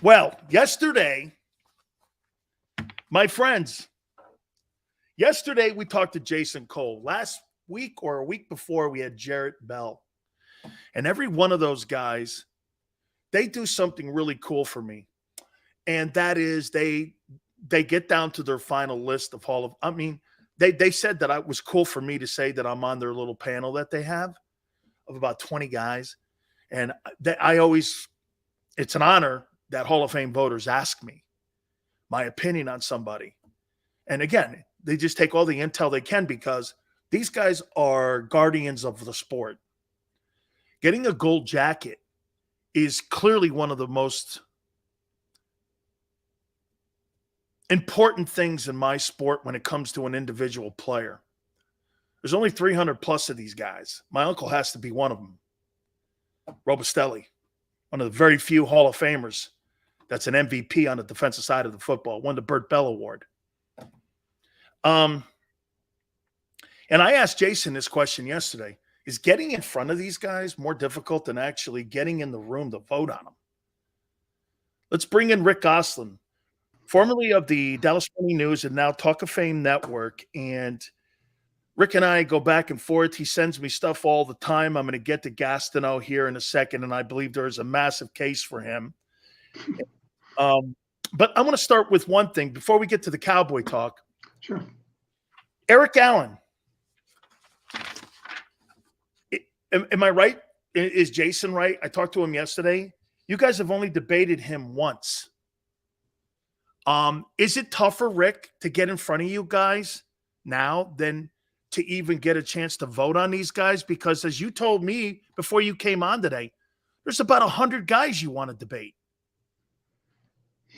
Well, yesterday, my friends, yesterday we talked to Jason Cole. Last week or a week before, we had Jarrett Bell. And every one of those guys, they do something really cool for me. And that is they get down to their final list of they said that it was cool for me to say that I'm on their little panel that they have of about 20 guys. And it's an honor that Hall of Fame voters ask me my opinion on somebody. And again, they just take all the intel they can because these guys are guardians of the sport. Getting a gold jacket is clearly one of the most important things in my sport when it comes to an individual player. There's only 300 plus of these guys. My uncle has to be one of them. Robustelli, one of the very few Hall of Famers that's an MVP on the defensive side of the football, won the Burt Bell Award. And I asked Jason this question yesterday. Is getting in front of these guys more difficult than actually getting in the room to vote on them? Let's bring in Rick Gosselin, formerly of the Dallas Morning News and now Talk of Fame Network. And Rick and I go back and forth. He sends me stuff all the time. I'm going to get to Gastineau here in a second, and I believe there is a massive case for him. But I want to start with one thing before we get to the Cowboy talk. Sure. Eric Allen. Am I right? Is Jason right? I talked to him yesterday. You guys have only debated him once. Is it tougher, Rick, to get in front of you guys now than to even get a chance to vote on these guys? Because as you told me before you came on today, there's about 100 guys you want to debate.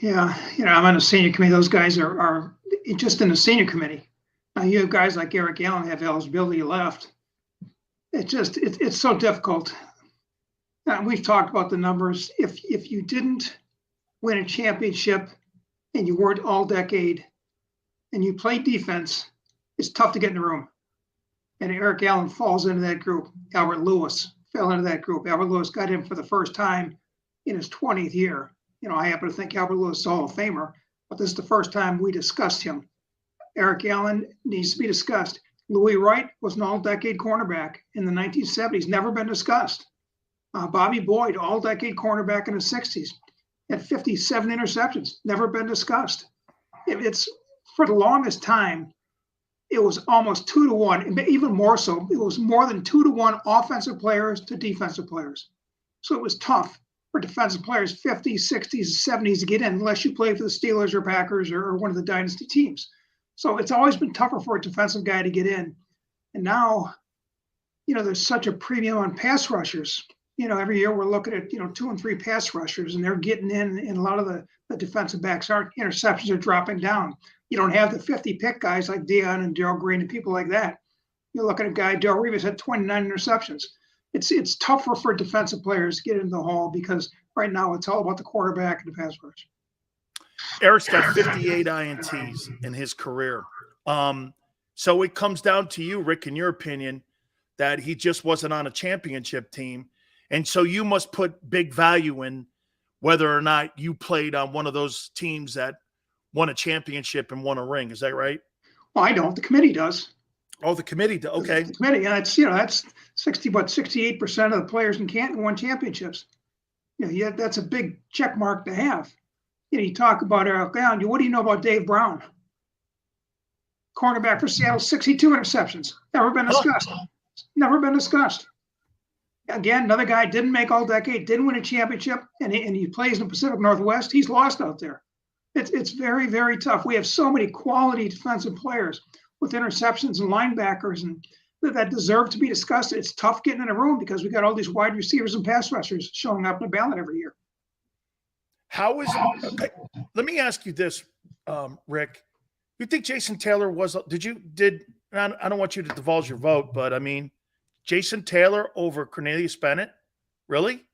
Yeah, I'm on the senior committee. Those guys are just in the senior committee. Now you have guys like Eric Allen have eligibility left. It's so difficult. We've talked about the numbers. If you didn't win a championship and you weren't all decade and you played defense, it's tough to get in the room. And Eric Allen falls into that group. Albert Lewis fell into that group. Albert Lewis got in for the first time in his 20th year. I happen to think Albert Lewis is a Hall of Famer, but this is the first time we discussed him. Eric Allen needs to be discussed. Louis Wright was an all-decade cornerback in the 1970s, never been discussed. Bobby Boyd, all-decade cornerback in the 60s, had 57 interceptions, never been discussed. It's for the longest time, it was almost 2-1, and even more so, it was more than 2-1 offensive players to defensive players. So it was tough for defensive players, 50s, 60s, 70s to get in, unless you played for the Steelers or Packers or one of the dynasty teams. So it's always been tougher for a defensive guy to get in. And now, there's such a premium on pass rushers. Every year we're looking at, 2 and 3 pass rushers, and they're getting in, and a lot of the defensive backs aren't. Interceptions are dropping down. You don't have the 50 pick guys like Deion and Darrell Green and people like that. You're looking at a guy, Darrell Reeves had 29 interceptions. It's tougher for defensive players to get into the hall because right now it's all about the quarterback and the pass rush. Eric's got 58 INTs in his career. So it comes down to you, Rick, in your opinion, that he just wasn't on a championship team. And so you must put big value in whether or not you played on one of those teams that won a championship and won a ring. Is that right? Well, I don't. The committee does. Oh, the committee does. Okay. The committee, and that's 68% of the players in Canton won championships. That's a big check mark to have. You talk about Eric Allen. What do you know about Dave Brown? Cornerback for Seattle, 62 interceptions. Never been discussed. Never been discussed. Again, another guy didn't make all decade, didn't win a championship, and he plays in the Pacific Northwest. He's lost out there. It's very, very tough. We have so many quality defensive players with interceptions and linebackers and that deserve to be discussed. It's tough getting in a room because we got all these wide receivers and pass rushers showing up in the ballot every year. How is it? Okay, let me ask you this, Rick. You think Jason Taylor was? I don't want you to divulge your vote, but I mean, Jason Taylor over Cornelius Bennett, really?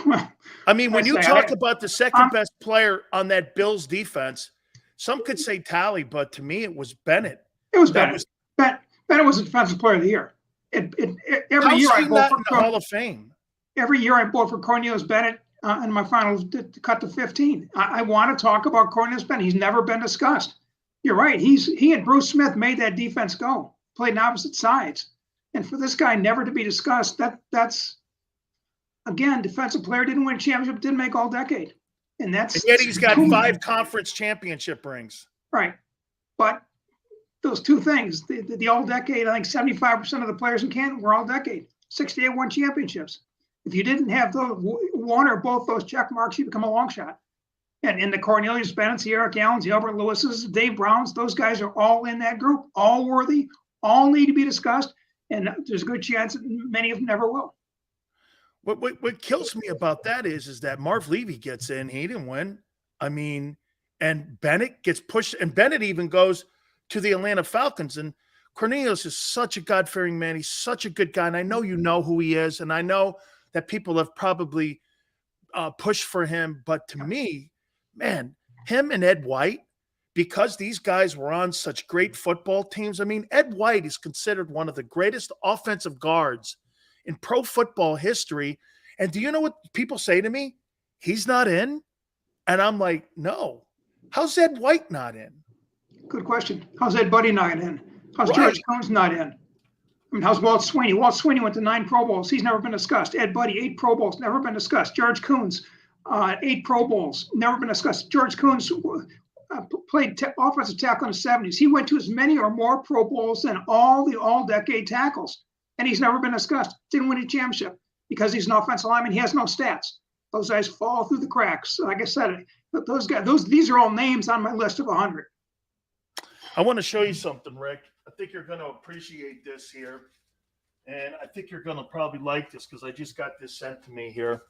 Well, I mean, when you talk about the second best player on that Bills defense, some could say Talley, but to me, it was Bennett. It was Bennett. Bennett was the defensive player of the year. Every year I vote for the Hall of Fame. Every year I vote for Cornelius Bennett in my finals to cut to 15. I want to talk about Cornelius Bennett. He's never been discussed. You're right. He and Bruce Smith made that defense go, played on opposite sides. And for this guy never to be discussed, that's, again, defensive player, didn't win a championship, didn't make all decade. And yet he's got 5 conference championship rings. Right. But those two things, the all decade, I think 75% of the players in Canton were all decade. 68 won championships. If you didn't have those, one or both those check marks, you become a long shot. And in the Cornelius Bennett's, the Eric Allens, the Albert Lewis's, Dave Browns, those guys are all in that group, all worthy, all need to be discussed. And there's a good chance that many of them never will. What kills me about that is that Marv Levy gets in. He didn't win. I mean, and Bennett gets pushed, and Bennett even goes to the Atlanta Falcons. And Cornelius is such a God-fearing man. He's such a good guy. And I know you know who he is. And I know that people have probably pushed for him. But to me, man, him and Ed White, because these guys were on such great football teams. I mean, Ed White is considered one of the greatest offensive guards in pro football history. And do you know what people say to me? He's not in. And I'm like, no. How's Ed White not in? Good question. How's Ed Buddy not in? How's Right. George Coons not in? I mean, how's Walt Sweeney? Walt Sweeney went to 9 Pro Bowls. He's never been discussed. Ed Buddy, 8 Pro Bowls, never been discussed. George Coons, 8 Pro Bowls, never been discussed. George Coons played offensive tackle in the 70s. He went to as many or more Pro Bowls than all the all-decade tackles, and he's never been discussed. Didn't win a championship because he's an offensive lineman. He has no stats. Those guys fall through the cracks. Like I said, those guys, these are all names on my list of 100. I want to show you something, Rick. I think you're going to appreciate this here. And I think you're going to probably like this because I just got this sent to me here.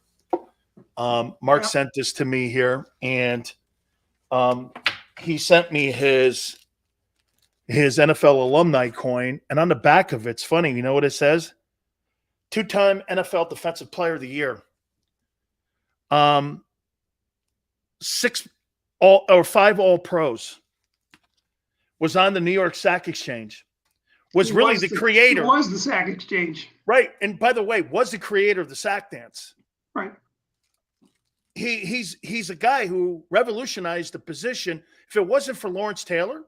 Mark sent this to me here. And he sent me his NFL alumni coin. And on the back of it's funny. You know what it says? 2-time NFL Defensive Player of the Year. 5 All-Pros. Was on the New York Sack Exchange. Was really the creator. He was the Sack Exchange. Right. And by the way, was the creator of the sack dance. Right. He's a guy who revolutionized the position. If it wasn't for Lawrence Taylor,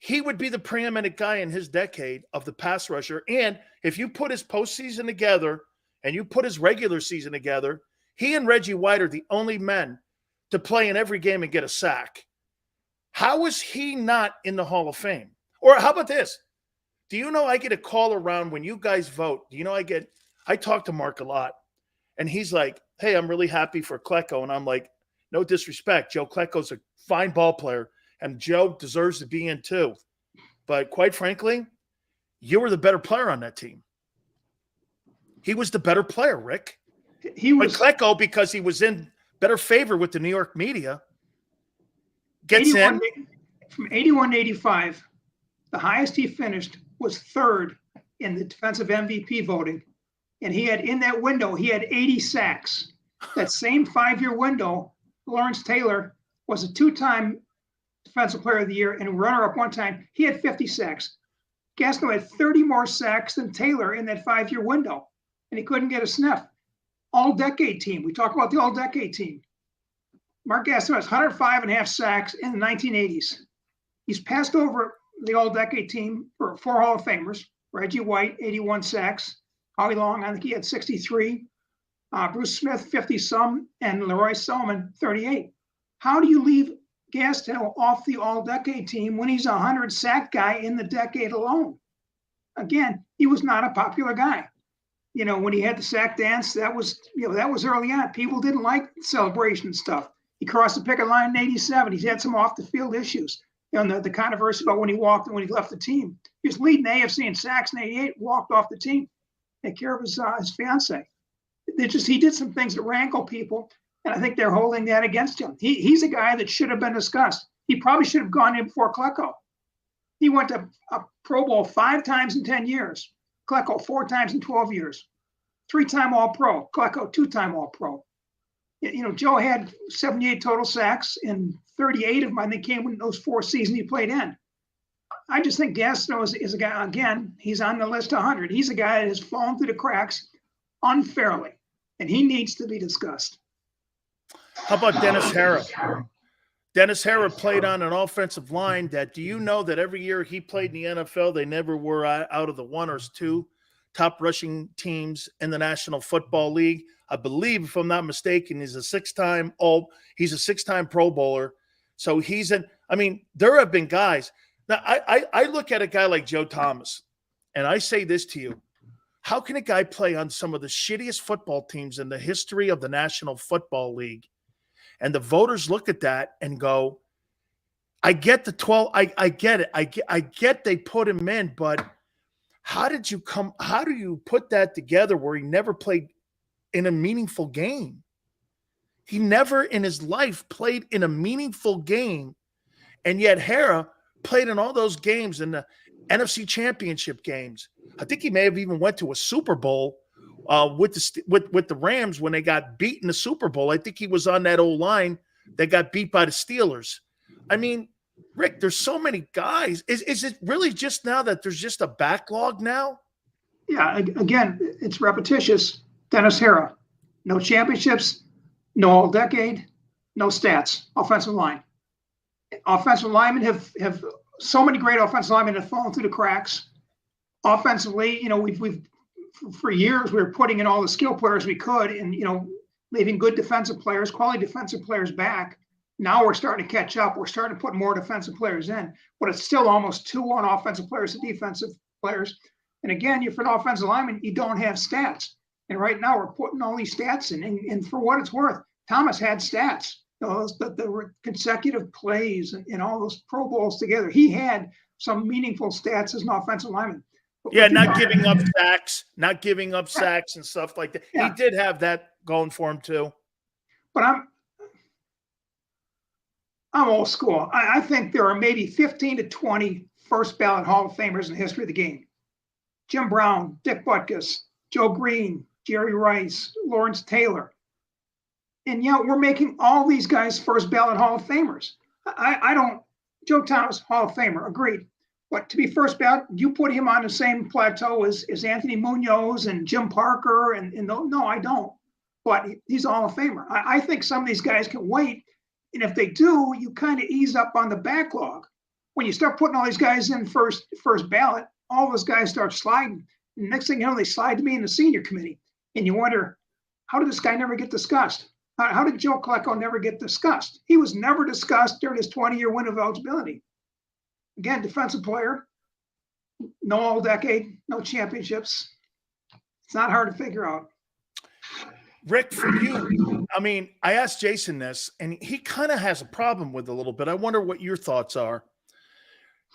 he would be the preeminent guy in his decade of the pass rusher. And if you put his postseason together and you put his regular season together, he and Reggie White are the only men to play in every game and get a sack. How is he not in the Hall of Fame? Or how about this? Do you know I get a call around when you guys vote? Do you know I talk to Mark a lot, and he's like, hey, I'm really happy for Klecko. And I'm like, no disrespect. Joe Klecko's a fine ball player, and Joe deserves to be in too. But quite frankly, you were the better player on that team. He was the better player, Rick. He was Klecko, because he was in better favor with the New York media, gets in. From 81 to 85, the highest he finished was 3rd in the defensive MVP voting. And he had, in that window, he had 80 sacks. That same 5-year window, Lawrence Taylor was a 2-time Defensive Player of the Year and runner-up one time. He had 50 sacks. Gastineau had 30 more sacks than Taylor in that 5-year window, and he couldn't get a sniff. All-decade team. We talk about the all-decade team. Mark Gastineau has 105.5 sacks in the 1980s. He's passed over the all-decade team for 4 Hall of Famers. Reggie White, 81 sacks. Howie Long, I think he had 63. Bruce Smith, 50-some. And Leroy Selman, 38. How do you leave Gastineau off the all-decade team when he's a 100-sack guy in the decade alone? Again, he was not a popular guy. You know, when he had the sack dance, that was early on. People didn't like celebration stuff. He crossed the picket line in 87. He's had some off-the-field issues. You know, the controversy about when he walked and when he left the team. He was leading AFC in sacks in 88, walked off the team. Take care of his fiance. He did some things that rankle people, and I think they're holding that against him. He's a guy that should have been discussed. He probably should have gone in before Klecko. He went to a Pro Bowl 5 times in 10 years. Klecko 4 times in 12 years. 3-time All-Pro. Klecko 2-time All-Pro. You know, Joe had 78 total sacks, and 38 of them, I think, came in those 4 seasons he played in. I just think Gastineau is a guy, again, he's on the list of 100. He's a guy that has fallen through the cracks. unfairly, and he needs to be discussed. How about Dennis Harrah? Dennis Harrah played on an offensive line that, do you know that every year he played in the NFL, they never were out of the one or two top rushing teams in the National Football League? I believe, if I'm not mistaken, he's a six-time Pro Bowler. So there have been guys. Now, I look at a guy like Joe Thomas, and I say this to you. How can a guy play on some of the shittiest football teams in the history of the National Football League? And the voters look at that and go, I get the 12. I get it. I get they put him in, but how do you put that together where he never played in a meaningful game? He never in his life played in a meaningful game. And yet Harrah played in all those games, in the NFC Championship games. I think he may have even went to a Super Bowl with the Rams when they got beat in the Super Bowl. I think he was on that old line that got beat by the Steelers. I mean, Rick, there's so many guys. Is it really just now that there's just a backlog now? Yeah, again, it's repetitious. Dennis Harrah, no championships, no all-decade, no stats, offensive line. Offensive linemen have so many great offensive linemen have fallen through the cracks. Offensively, we've for years we were putting in all the skill players we could, and leaving good defensive players, quality defensive players back. Now we're starting to catch up. We're starting to put more defensive players in, but it's still almost 2-1 offensive players to defensive players. And again, you're for an offensive lineman, you don't have stats. And right now we're putting all these stats in. And for what it's worth, Thomas had stats. The consecutive plays and all those Pro Bowls together. He had some meaningful stats as an offensive lineman. Yeah, not giving up sacks and stuff like that. Yeah. He did have that going for him too. But I'm old school. I think there are maybe 15 to 20 first ballot Hall of Famers in the history of the game. Jim Brown, Dick Butkus, Joe Green, Jerry Rice, Lawrence Taylor. And we're making all these guys first ballot Hall of Famers. Joe Thomas, Hall of Famer, agreed. But to be first ballot, you put him on the same plateau as Anthony Munoz and Jim Parker. And no, I don't. But he's a Hall of Famer. I think some of these guys can wait. And if they do, you kind of ease up on the backlog. When you start putting all these guys in first ballot, all those guys start sliding. And next thing you know, they slide to me in the senior committee. And you wonder, how did this guy never get discussed? How did Joe Klecko never get discussed? He was never discussed during his 20-year window of eligibility. Again, defensive player, no all-decade, no championships. It's not hard to figure out. Rick, for you, I asked Jason this, and he kind of has a problem with it a little bit. I wonder what your thoughts are.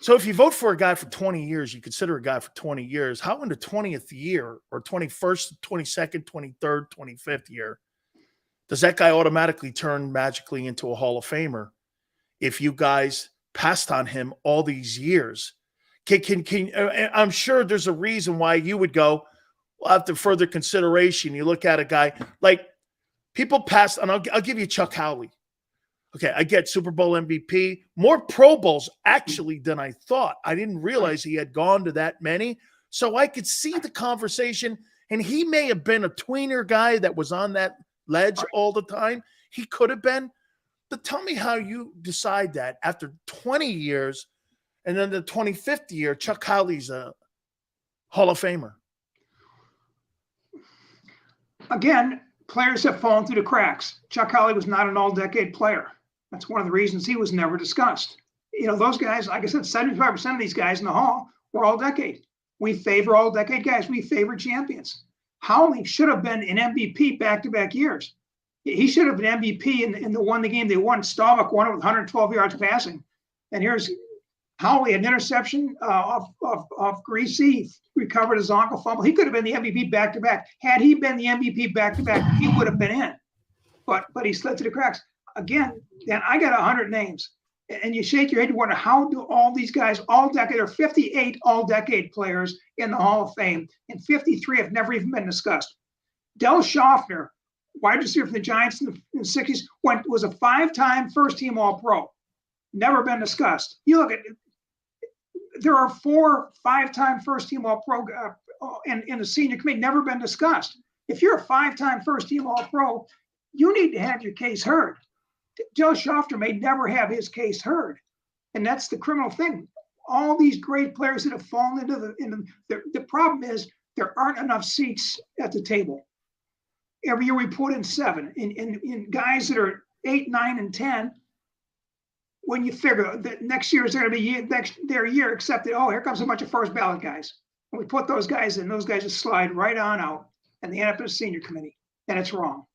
So if you vote for a guy for 20 years, you consider a guy for 20 years, how in the 20th year or 21st, 22nd, 23rd, 25th year, does that guy automatically turn magically into a Hall of Famer if you guys passed on him all these years? I'm sure there's a reason why you would go, well, after further consideration, you look at a guy like people passed, and I'll give you Chuck Howley. Okay, I get Super Bowl MVP, more Pro Bowls actually than I thought. I didn't realize he had gone to that many. So I could see the conversation, and he may have been a tweener guy that was on that ledge all the time. He could have been. But tell me how you decide that after 20 years, and then the 25th year, Chuck Howley's a Hall of Famer. Again, players have fallen through the cracks. Chuck Howley was not an all-decade player. That's one of the reasons he was never discussed. Those guys, like I said, 75% of these guys in the Hall were all-decade. We favor all-decade guys. We favor champions. Howley should have been an MVP back-to-back years. He should have been MVP in the game they won. Staubach won it with 112 yards passing. And here's Howley, an interception off Greasy, recovered his ankle fumble. He could have been the MVP back-to-back. Had he been the MVP back-to-back, he would have been in. But he slid through the cracks. Again, Dan, I got 100 names. And you shake your head, you wonder, how do all these guys, all-decade, there are 58 all-decade players in the Hall of Fame, and 53 have never even been discussed. Del Schaffner, wide receiver from the Giants in the 60s, was a 5-time first-team All-Pro. Never been discussed. You look at it, there are 4 5-time first-team All-Pro in the senior committee, never been discussed. If you're a 5-time first-team All-Pro, you need to have your case heard. Joe Schofter may never have his case heard, and that's the criminal thing. All these great players that have fallen into the problem is there aren't enough seats at the table. Every year we put in 7, and guys that are 8, 9, and 10. When you figure that next year is going to be their year, except that, here comes a bunch of first ballot guys. And we put those guys in, those guys just slide right on out, and they end up in a senior committee, and it's wrong.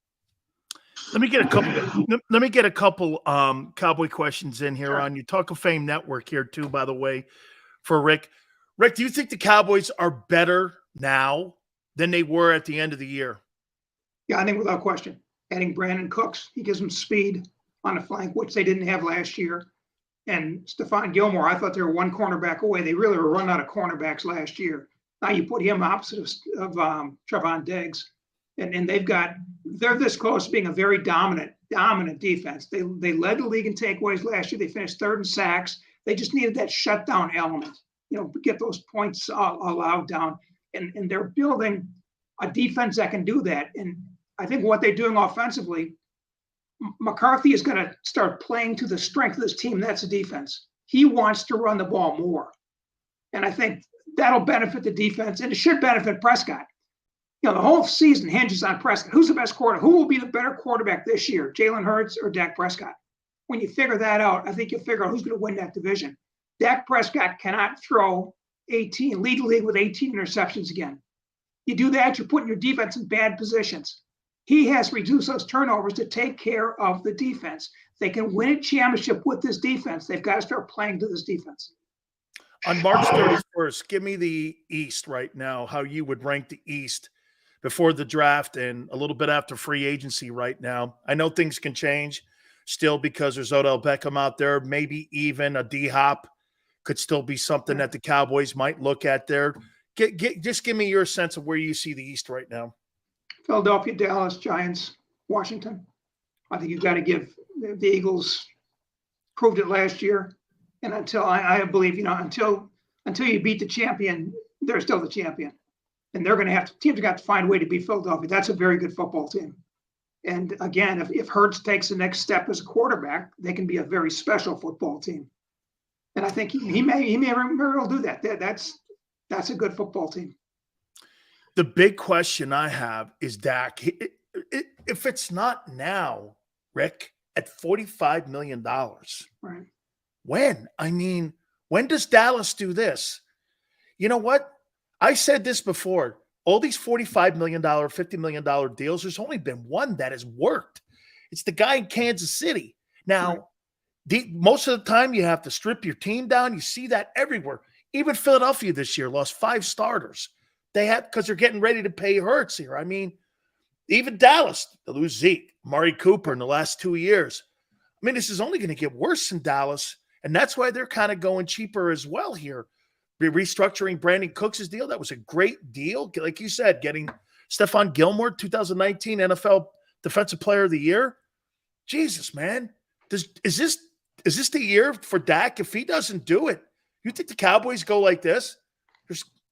Let me get a couple Cowboy questions in here on your Talk of Fame network here too, by the way, for Rick. Rick, do you think the Cowboys are better now than they were at the end of the year? Yeah, I think without question. Adding Brandon Cooks, he gives them speed on the flank, which they didn't have last year. And Stephon Gilmore, I thought they were one cornerback away. They really were running out of cornerbacks last year. Now you put him opposite of Trevon Diggs, and they're this close to being a very dominant defense. They led the league in takeaways last year. They finished 3rd in sacks. They just needed that shutdown element, get those points allowed down. And they're building a defense that can do that. And I think what they're doing offensively, McCarthy is going to start playing to the strength of this team. That's the defense. He wants to run the ball more. And I think that'll benefit the defense, and it should benefit Prescott. The whole season hinges on Prescott. Who's the best quarterback? Who will be the better quarterback this year, Jalen Hurts or Dak Prescott? When you figure that out, I think you'll figure out who's going to win that division. Dak Prescott cannot lead the league with 18 interceptions again. You do that, you're putting your defense in bad positions. He has reduced those turnovers to take care of the defense. They can win a championship with this defense. They've got to start playing to this defense. On March 31st, give me the East right now, how you would rank the East before the draft and a little bit after free agency right now. I know things can change still because there's Odell Beckham out there. Maybe even a D-Hop could still be something that the Cowboys might look at there. Just give me your sense of where you see the East right now. Philadelphia, Dallas, Giants, Washington. I think you've got to give the Eagles proved it last year. And until I believe, until you beat the champion, they're still the champion. And teams have got to find a way to beat Philadelphia. That's a very good football team. And again, if Hurts takes the next step as a quarterback, they can be a very special football team. And I think he may well do that. That's a good football team. The big question I have is Dak. If it's not now, Rick, at $45 million, right? When? I mean, when does Dallas do this? You know what? I said this before. All these $45 million, $50 million deals, there's only been one that has worked. It's the guy in Kansas City. Now, most of the time you have to strip your team down. You see that everywhere. Even Philadelphia this year lost 5 starters. They had because they're getting ready to pay Hurts here. I mean, even Dallas, they lose Zeke, Amari Cooper in the last 2 years. I mean, this is only going to get worse in Dallas, and that's why they're kind of going cheaper as well here. Restructuring Brandon Cooks' deal, that was a great deal. Like you said, getting Stephon Gilmore, 2019 NFL Defensive Player of the Year. Jesus, man. Is this the year for Dak? If he doesn't do it, you think the Cowboys go like this?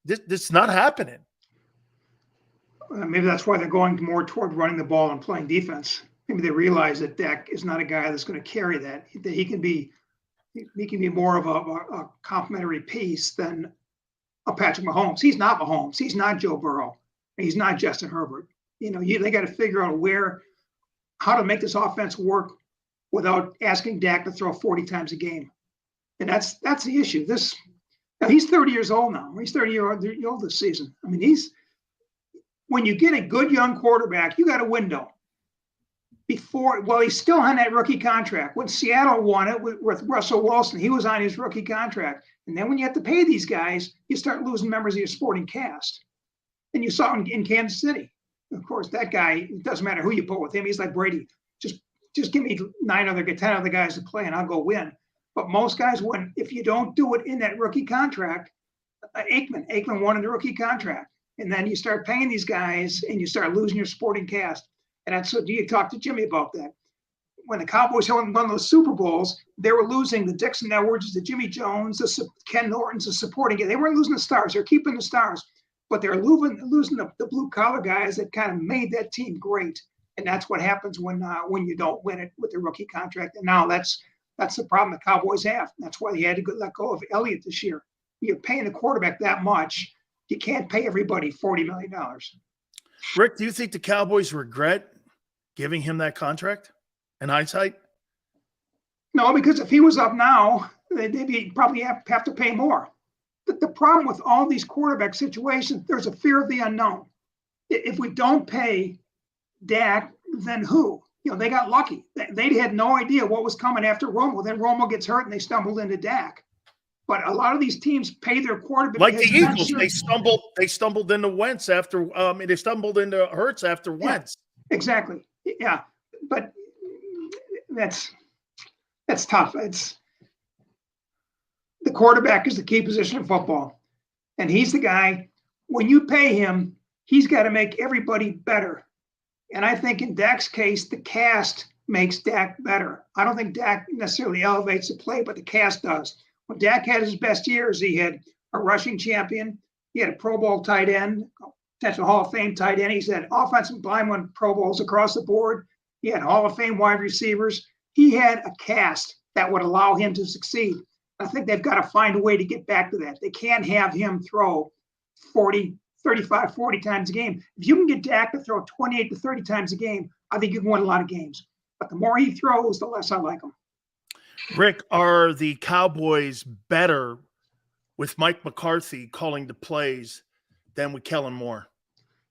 This not happening. Maybe that's why they're going more toward running the ball and playing defense. Maybe they realize that Dak is not a guy that's going to carry that. That he can be more of a complementary piece than a Patrick Mahomes. He's not Mahomes. He's not Joe Burrow. He's not Justin Herbert. They got to figure out how to make this offense work without asking Dak to throw 40 times a game. And that's the issue. He's 30 years old now. He's 30 years old this season. I mean, when you get a good young quarterback, you got a window. He's still on that rookie contract. When Seattle won it with Russell Wilson, he was on his rookie contract. And then when you have to pay these guys, you start losing members of your sporting cast. And you saw in Kansas City. Of course, that guy, it doesn't matter who you put with him. He's like Brady. Just give me 10 other guys to play and I'll go win. But most guys win. If you don't do it in that rookie contract, Aikman won in the rookie contract. And then you start paying these guys and you start losing your sporting cast. And that's so. Do you talk to Jimmy about that? When the Cowboys won those Super Bowls, they were losing the Dixon Edwards, the Jimmy Jones, the Ken Nortons, the supporting. They weren't losing the stars. They're keeping the stars. but they're losing the blue collar guys that kind of made that team great. And that's what happens when you don't win it with the rookie contract. And now that's the problem the Cowboys have. That's why they had to let go of Elliott this year. You're paying the quarterback that much. You can't pay everybody $40 million. Rick, do you think the Cowboys regret giving him that contract in hindsight? No, because if he was up now, they'd probably have to pay more. The problem with all these quarterback situations, there's a fear of the unknown. If we don't pay Dak, then who? They got lucky. They had no idea what was coming after Romo. Then Romo gets hurt and they stumbled into Dak. But a lot of these teams pay their quarterback. Like the Eagles, they stumbled into Wentz after they stumbled into Hurts after Wentz. Yeah, exactly. Yeah. But that's tough. The quarterback is the key position in football. And he's the guy, when you pay him, he's got to make everybody better. And I think in Dak's case, the cast makes Dak better. I don't think Dak necessarily elevates the play, but the cast does. When Dak had his best years, he had a rushing champion. He had a Pro Bowl tight end, potential Hall of Fame tight end. He's had offensive lineman Pro Bowls across the board. He had Hall of Fame wide receivers. He had a cast that would allow him to succeed. I think they've got to find a way to get back to that. They can't have him throw 35, 40 times a game. If you can get Dak to throw 28 to 30 times a game, I think you can win a lot of games. But the more he throws, the less I like him. Rick, are the Cowboys better with Mike McCarthy calling the plays than with Kellen Moore?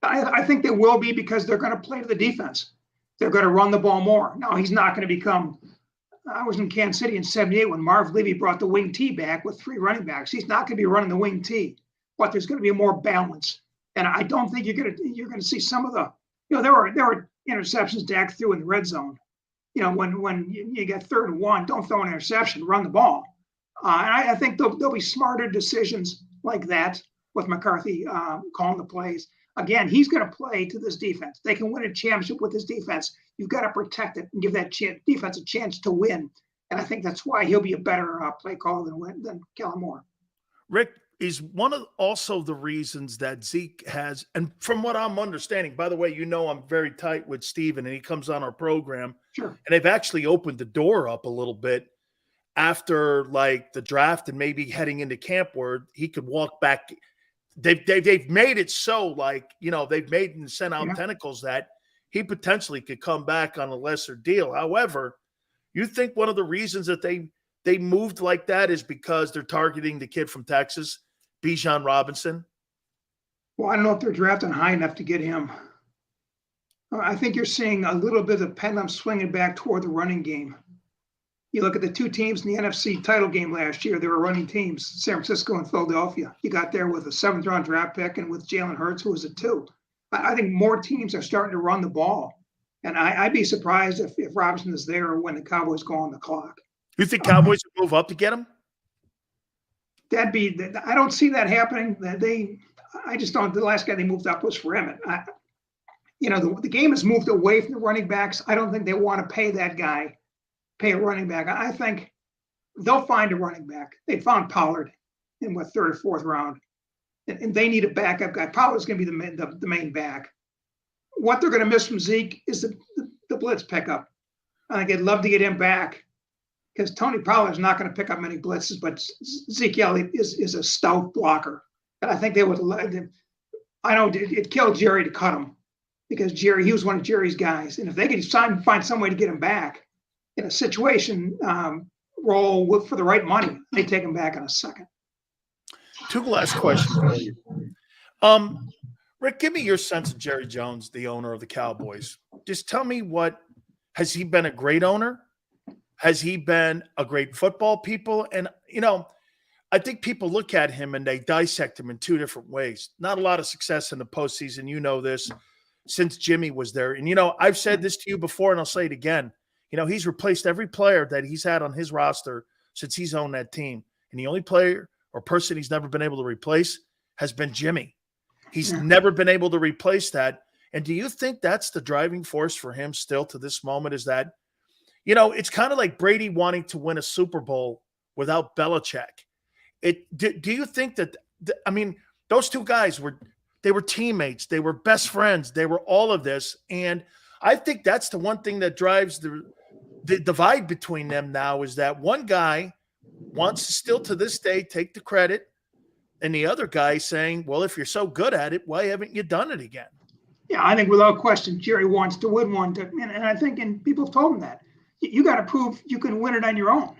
I think they will be because they're going to play to the defense. They're going to run the ball more. Now, he's not going to become – I was in Kansas City in '78 when Marv Levy brought the wing T back with 3 running backs. He's not going to be running the wing T, but there's going to be more balance. And I don't think you're going to see some of the – there were interceptions Dak threw in the red zone. When you get 3rd and 1, don't throw an interception, run the ball. And I think there'll be smarter decisions like that with McCarthy calling the plays. Again, he's going to play to this defense. They can win a championship with this defense. You've got to protect it and give that defense a chance to win. And I think that's why he'll be a better play caller than Kellen Moore. Rick, is one of also the reasons that Zeke has, and from what I'm understanding, by the way, I'm very tight with Steven and he comes on our program. Sure. And they've actually opened the door up a little bit after like the draft and maybe heading into camp where he could walk back. They've made it so they've made and sent out tentacles that he potentially could come back on a lesser deal. However, you think one of the reasons that they moved like that is because they're targeting the kid from Texas, Bijan Robinson? Well, I don't know if they're drafting high enough to get him. I think you're seeing a little bit of pendulum swinging back toward the running game. You look at the 2 teams in the NFC title game last year, they were running teams, San Francisco and Philadelphia. You got there with a 7th-round draft pick and with Jalen Hurts, who was a 2. I think more teams are starting to run the ball. And I'd be surprised if Robinson is there when the Cowboys go on the clock. You think Cowboys will move up to get him? I don't see that happening. I just don't. The last guy they moved up was for Emmett. The game has moved away from the running backs. I don't think they want to pay a running back. I think they'll find a running back. They found Pollard in 3rd or 4th round, and they need a backup guy. Pollard's going to be the main back. What they're going to miss from Zeke is the blitz pickup. I think they'd love to get him back, because Tony Pollard's not going to pick up many blitzes, but Zeke Elliott is a stout blocker. And I think they would – I know it killed Jerry to cut him because he was one of Jerry's guys. And if they could find some way to get him back in a situation role for the right money, they take him back in a second. 2 last questions for you. Rick, give me your sense of Jerry Jones, the owner of the Cowboys. Just tell me has he been a great owner? Has he been a great football people? And, I think people look at him and they dissect him in 2 different ways. Not a lot of success in the postseason. You know this since Jimmy was there. And, I've said this to you before and I'll say it again. He's replaced every player that he's had on his roster since he's owned that team. And the only player or person he's never been able to replace has been Jimmy. He's never been able to replace that. And do you think that's the driving force for him still to this moment, is that, it's kind of like Brady wanting to win a Super Bowl without Belichick. Do you think that, those 2 guys were They were teammates. They were best friends. They were all of this. And I think that's the one thing that drives the divide between them now is that one guy wants to still to this day take the credit, and the other guy saying, well, if you're so good at it, why haven't you done it again? Yeah, I think without question, Jerry wants to win one. And I think, and people have told him that. You got to prove you can win it on your own.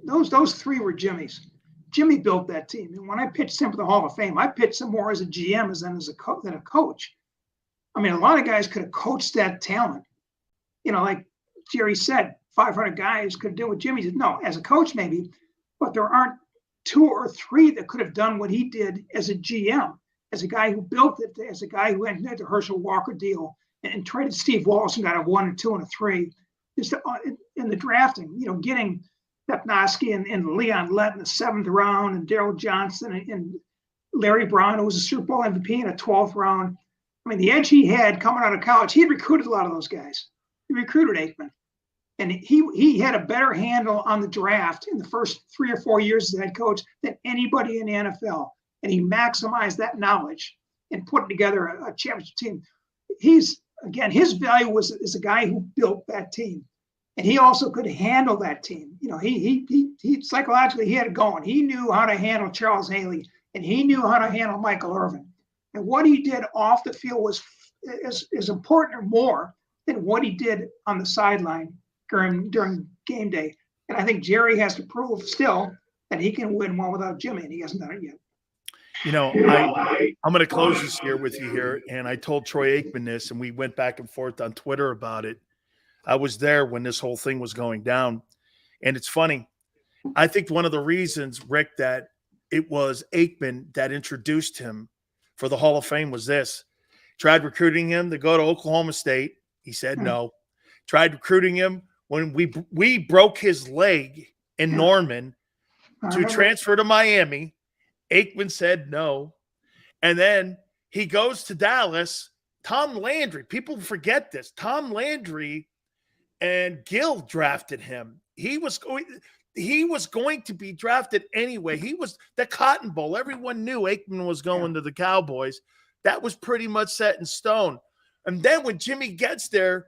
Those three were Jimmy's. Jimmy built that team. And when I pitched him for the Hall of Fame, I pitched him more as a GM than a coach. I mean, a lot of guys could have coached that talent. Like Jerry said, 500 guys could do what Jimmy did. No, as a coach maybe, but there aren't 2 or 3 that could have done what he did as a GM, as a guy who built it, as a guy who entered the Herschel Walker deal and traded Steve Walsh and got a 1 and 2 and a 3. Just in the drafting, getting Stepnoski and Leon Lett in the 7th round, and Daryl Johnson and Larry Brown, who was a Super Bowl MVP in the 12th round. I mean, the edge he had coming out of college, he had recruited a lot of those guys. He recruited Aikman. And he had a better handle on the draft in the first 3 or 4 years as head coach than anybody in the NFL. And he maximized that knowledge and put together a championship team. His value was as a guy who built that team. And he also could handle that team. He psychologically, he had it going. He knew how to handle Charles Haley, and he knew how to handle Michael Irvin. And what he did off the field was is important or more than what he did on the sideline during game day. And I think Jerry has to prove still that he can win one without Jimmy, and he hasn't done it yet. I'm going to close this year with you here, and I told Troy Aikman this, and we went back and forth on Twitter about it. I was there when this whole thing was going down, and it's funny. I think one of the reasons, Rick, that it was Aikman that introduced him for the Hall of Fame was this. Tried recruiting him to go to Oklahoma State. He said no. Tried recruiting him when we broke his leg in Norman to transfer to Miami. Aikman said no. And then he goes to Dallas. Tom Landry, people forget this. Tom Landry and Gill drafted him. He was going to be drafted anyway. He was the Cotton Bowl. Everyone knew Aikman was going to the Cowboys. That was pretty much set in stone. And then when Jimmy gets there,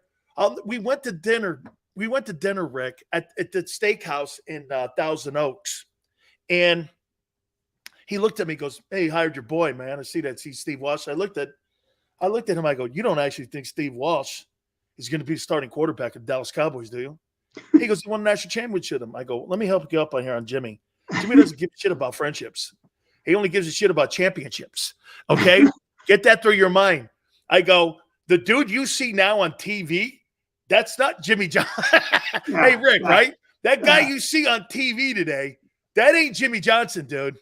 we went to dinner. We went to dinner, Rick, at the steakhouse in Thousand Oaks. And he looked at me, goes, "Hey, hired your boy, man. I see Steve Walsh." I looked at him. I go, "You don't actually think Steve Walsh is going to be the starting quarterback of the Dallas Cowboys, do you?" He goes, "He won a national championship with him." I go, "Let me help you up on here on Jimmy. Jimmy doesn't give a shit about friendships. He only gives a shit about championships. Okay? Get that through your mind." I go, "The dude you see now on TV, that's not Jimmy Johnson." Hey, Rick, right? That guy you see on TV today, that ain't Jimmy Johnson, dude.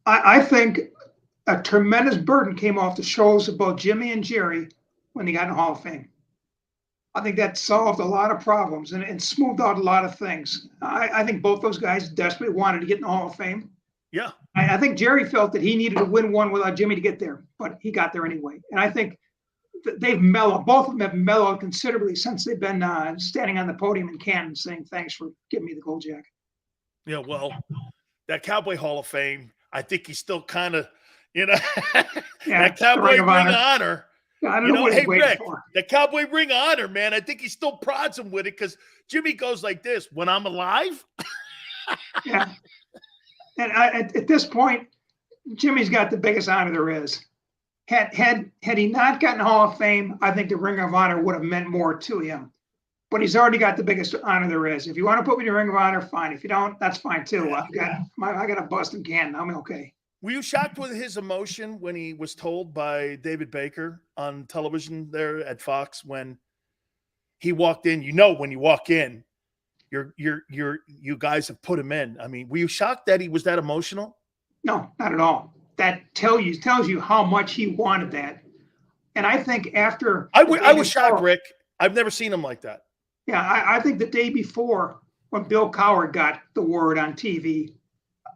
I think a tremendous burden came off the shoulders of both Jimmy and Jerry when they got in the Hall of Fame. I think that solved a lot of problems and smoothed out a lot of things. I think both those guys desperately wanted to get in the Hall of Fame. Yeah. I think Jerry felt that he needed to win one without Jimmy to get there, but he got there anyway. And I think they've mellowed. Both of them have mellowed considerably since they've been standing on the podium in Canton saying, "Thanks for giving me the gold jacket." Yeah, well, that Cowboy Hall of Fame, I think he's still kind of, that Cowboy Ring of Honor. I don't know what he's waiting Rick, for. The Cowboy Ring of Honor, man, I think he still prods him with it because Jimmy goes like this: "When I'm alive." Yeah. And at this point, Jimmy's got the biggest honor there is. Had he not gotten Hall of Fame, I think the Ring of Honor would have meant more to him. But he's already got the biggest honor there is. If you want to put me in the Ring of Honor, fine. If you don't, that's fine too. I got a bust in Canton. I'm okay. Were you shocked with his emotion when he was told by David Baker on television there at Fox when he walked in? When you walk in, you guys have put him in. I mean, were you shocked that he was that emotional? No, not at all. That tells you how much he wanted that. And I think after I was shocked, Rick. I've never seen him like that. Yeah, I think the day before when Bill Cowher got the word on TV,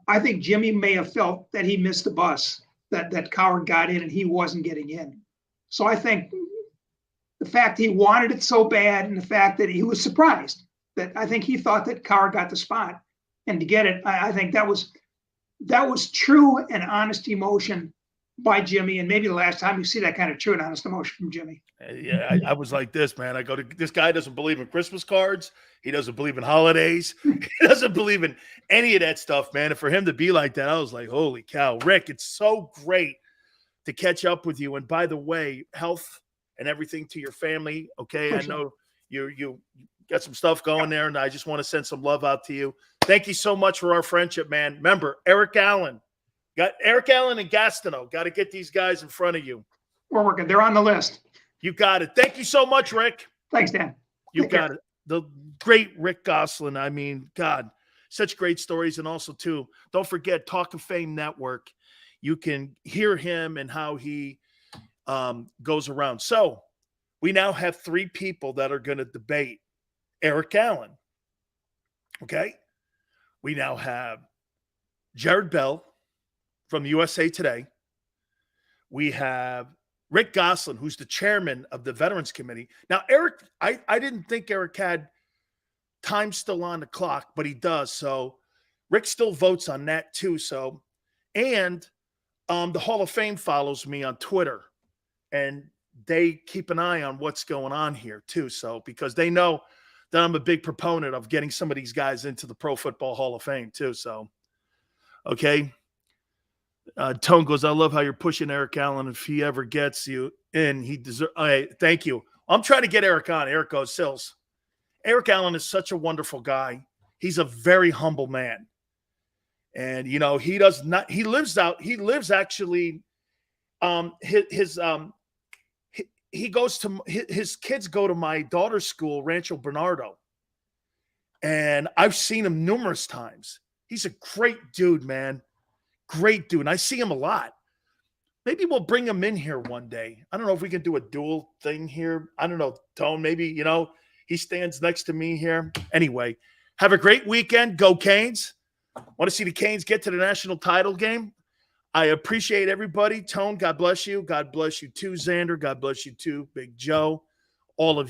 I think Jimmy may have felt that he missed the bus, that Cowher got in and he wasn't getting in. So I think the fact he wanted it so bad and the fact that he was surprised, that I think he thought that Cowher got the spot. And to get it, I think that was true and honest emotion by Jimmy, and maybe the last time you see that kind of true and honest emotion from Jimmy. Yeah, I was like this, man. I go to this guy doesn't believe in Christmas cards. He doesn't believe in holidays. He doesn't believe in any of that stuff, man. And for him to be like that, I was like, holy cow. Rick, it's so great to catch up with you. And by the way, health and everything to your family. Okay. I know you got some stuff going there, and I just want to send some love out to you. Thank you so much for our friendship, man. Remember, Eric Allen. Got Eric Allen and Gastineau. Got to get these guys in front of you. We're working. They're on the list. You got it. Thank you so much, Rick. Thanks, Dan. You got it. The great Rick Gosselin. I mean, God, such great stories. And also, too, don't forget Talk of Fame Network. You can hear him and how he goes around. So we now have 3 people that are going to debate Eric Allen. Okay? We now have Jared Bell from USA Today. We have Rick Gosselin, who's the chairman of the Veterans Committee. Now, Eric, I didn't think Eric had time still on the clock, but he does. So Rick still votes on that too. So, and the Hall of Fame follows me on Twitter, and they keep an eye on what's going on here too. So, because they know that I'm a big proponent of getting some of these guys into the Pro Football Hall of Fame too. So, okay. Tone goes, I love how you're pushing Eric Allen. If he ever gets you in, he deserves. Thank you. I'm trying to get Eric on. Eric goes, Sills. Eric Allen is such a wonderful guy. He's a very humble man. And, you know, he lives actually, he goes to, his kids go to my daughter's school, Rancho Bernardo. And I've seen him numerous times. He's a great dude, man. Great dude. And I see him a lot. Maybe we'll bring him in here one day. I don't know if we can do a dual thing here. I don't know, Tone, maybe, you know, he stands next to me here. Anyway, have a great weekend. Go Canes. Want to see the Canes get to the national title game? I appreciate everybody. Tone, God bless you. God bless you too, Xander. God bless you too, Big Joe. All of you.